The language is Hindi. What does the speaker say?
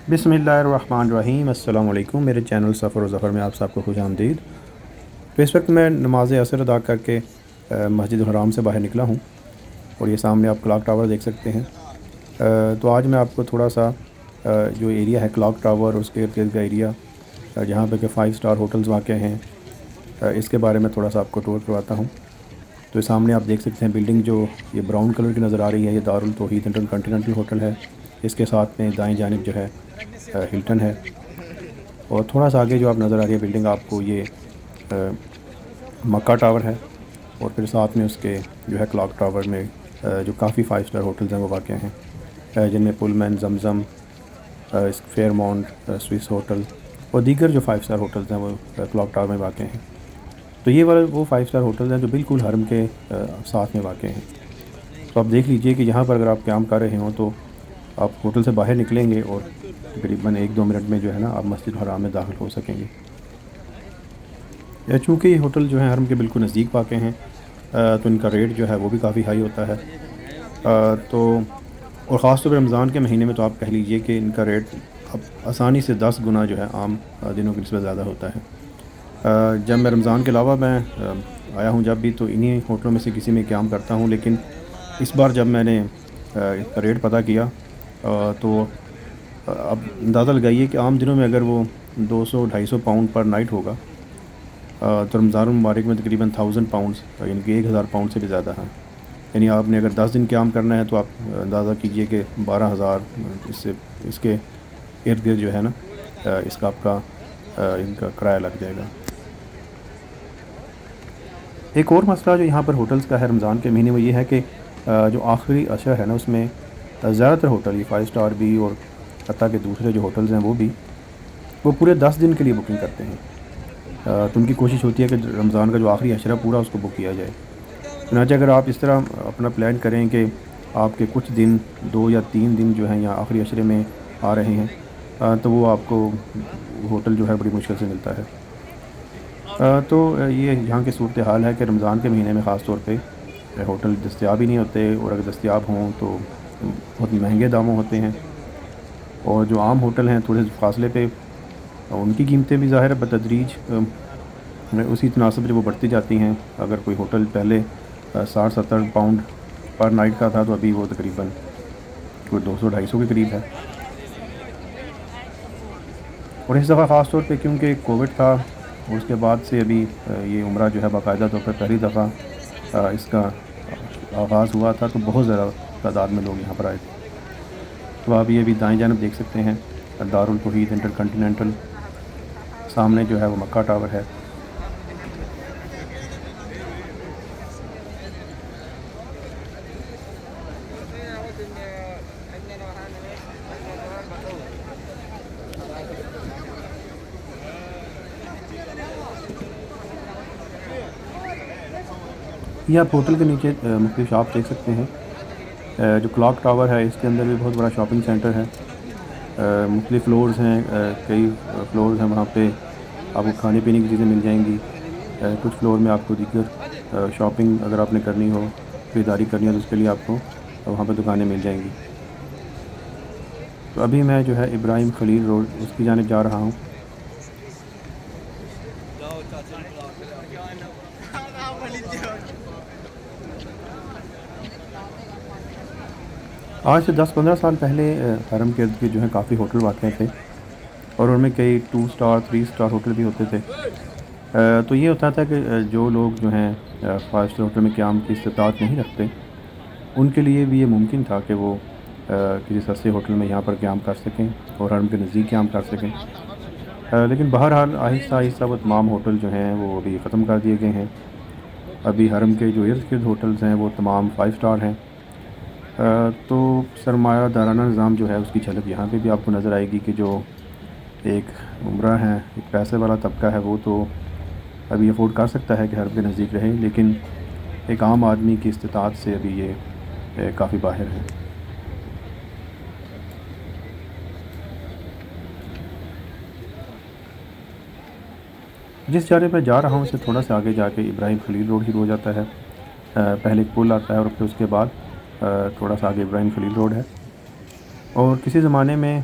बिस्मिल्लाहिर्रहमानिर्रहीम। अस्सलाम वालेकुम। मेरे चैनल सफ़र और ज़फ़र में आप सबको खुश आमदीद। तो इस वक्त मैं नमाज असर अदा करके मस्जिद हराम से बाहर निकला हूँ और ये सामने आप क्लॉक टावर देख सकते हैं। तो आज मैं आपको थोड़ा सा जो एरिया है क्लॉक टावर और उसके इर्द गिर्द का एरिया जहाँ पे कि 5 स्टार होटल्स वाक़ हैं, इसके बारे में थोड़ा सा आपको टूर करवाता हूँ। तो ये सामने आप देख सकते हैं बिल्डिंग जो ये ब्राउन कलर की नज़र आ रही है, ये दारुल तौहीद इंटरकॉन्टिनेंटल होटल है। इसके साथ में दाएं जानिब जो है हिल्टन है, और थोड़ा सा आगे जो आप नज़र आ रही है बिल्डिंग आपको ये मक्का टावर है, और फिर साथ में उसके जो है क्लॉक टावर में जो काफ़ी 5 स्टार होटल्स हैं वो वाक़ हैं, जिनमें Pullman, Zamzam, Fairmont, Swiss hotel और दीगर जो 5 स्टार होटल्स हैं वो क्लॉक टावर में वाक़ हैं। तो ये वाले वो 5 स्टार होटल्स हैं जो बिल्कुल हरम के साथ में वाक़ हैं। तो आप देख लीजिए कि यहाँ पर अगर आप क़याम कर रहे हों तो आप होटल से बाहर निकलेंगे और तकरीबन 1-2 मिनट में जो है ना आप मस्जिद हराम में दाखिल हो सकेंगे। चूँकि ये होटल जो है हरम के बिल्कुल नज़दीक वाक़ हैं, तो इनका रेट जो है वो भी काफ़ी हाई होता है। तो और ख़ास तौर पर रमज़ान के महीने में तो आप कह लीजिए कि इनका रेट अब आसानी से 10 गुना जो है आम दिनों की निस्बत ज़्यादा होता है। जब मैं रमज़ान के अलावा मैं आया हूँ जब भी, तो इन्हीं होटलों में से किसी में क़याम करता हूँ, लेकिन इस बार जब मैंने इसका रेट पता किया तो अब अंदाज़ा लगाइए कि आम दिनों में अगर वो 200-250 पाउंड पर नाइट होगा, तो रमज़ान मुबारक में तकरीबन 1000 पाउंड्स यानी कि 1000 पाउंड से भी ज़्यादा है। यानी आपने अगर 10 दिन क़याम करना है तो आप अंदाज़ा कीजिए कि 12,000 इससे इसके इर्द गिर्द जो है ना इसका आपका इनका किराया लग जाएगा। एक और मसला जो यहाँ पर होटल्स का है रमज़ान के महीने में ये है कि जो आखिरी अशर है ना उसमें ज़्यादातर होटल ये 5 स्टार भी और हत्ता के दूसरे जो होटल्स हैं वो पूरे 10 दिन के लिए बुकिंग करते हैं। तो उनकी कोशिश होती है कि रमज़ान का जो आखिरी अशरा पूरा उसको बुक किया जाए। चुनांचे अगर आप इस तरह अपना प्लान करें कि आपके कुछ दिन 2 या 3 दिन जो हैं या आखिरी अशरे में आ रहे हैं, तो वो आपको होटल जो है बड़ी मुश्किल से मिलता है। तो ये यहाँ की सूरत हाल है कि रमज़ान के महीने में ख़ास तौर पे होटल दस्तयाब ही नहीं होते, और अगर दस्तयाब हों तो बहुत महंगे दामों होते हैं, और जो आम होटल हैं थोड़े फासले पे उनकी कीमतें भी ज़ाहिर बतदरीज उसी तनासब से वो बढ़ती जाती हैं। अगर कोई होटल पहले 60-70 पाउंड पर नाइट का था तो अभी वो तकरीबन कोई 200-250 के करीब है। और इस दफ़ा ख़ास तौर पे क्योंकि कोविड था, उसके बाद से अभी ये उम्रा जो है बाकायदा तौर पर पहली दफ़ा इसका आगाज़ हुआ था, तो बहुत ज़्यादा तादाद में लोग यहाँ पर आए थे। तो आप ये अभी दाएं जानिब देख सकते हैं दारुल तौहीद इंटरकॉन्टिनेंटल, सामने जो है वो मक्का टावर है। ये आप होटल के नीचे मुख्तलिफ शॉप देख सकते हैं। जो क्लॉक टावर है इसके अंदर भी बहुत बड़ा शॉपिंग सेंटर है। मुख्तलिफ फ़्लोर्स हैं, कई फ़्लोर्स हैं, वहाँ पे आपको खाने पीने की चीज़ें मिल जाएंगी। कुछ फ्लोर में आपको दीगर शॉपिंग अगर आपने करनी हो, ख़रीदारी करनी हो, तो उसके लिए आपको वहाँ पर दुकानें मिल जाएंगी। तो अभी मैं जो है इब्राहिम खलील रोड उसकी जानिब जा रहा हूँ। आज से 10-15 साल पहले हरम के इर्द गिर्द जो है काफ़ी होटल वाक़ थे, और उनमें कई 2 स्टार 3 स्टार होटल भी होते थे। तो ये होता था कि जो लोग जो हैं 5 स्टार होटल में क़याम की इस्तिताअत नहीं रखते, उनके लिए भी ये मुमकिन था कि वो किसी सस्ते होटल में यहाँ पर क़याम कर सकें और हरम के नज़दीक क़याम कर सकें। लेकिन बहरहाल आहिस्ता आहिस्ता वो तमाम होटल जो हैं वो अभी ख़त्म कर दिए गए हैं। अभी हरम के जो इर्द गिर्द होटल्स हैं वो तमाम 5 स्टार हैं। तो सरमायादाराना निज़ाम जो है उसकी झलक यहाँ पे भी आपको नज़र आएगी कि जो एक उम्रा है, एक पैसे वाला तबका है, वो तो अभी अफोर्ड कर सकता है कि हरम के नज़दीक रहे, लेकिन एक आम आदमी की इस्तिताअत से अभी ये काफ़ी बाहर है। जिस जानिब मैं जा रहा हूँ उससे थोड़ा सा आगे जाके इब्राहिम खलील रोड शुरू हो जाता है। पहले एक पुल आता है और फिर उसके बाद थोड़ा सा आगे इब्राहिम खलील रोड है। और किसी ज़माने में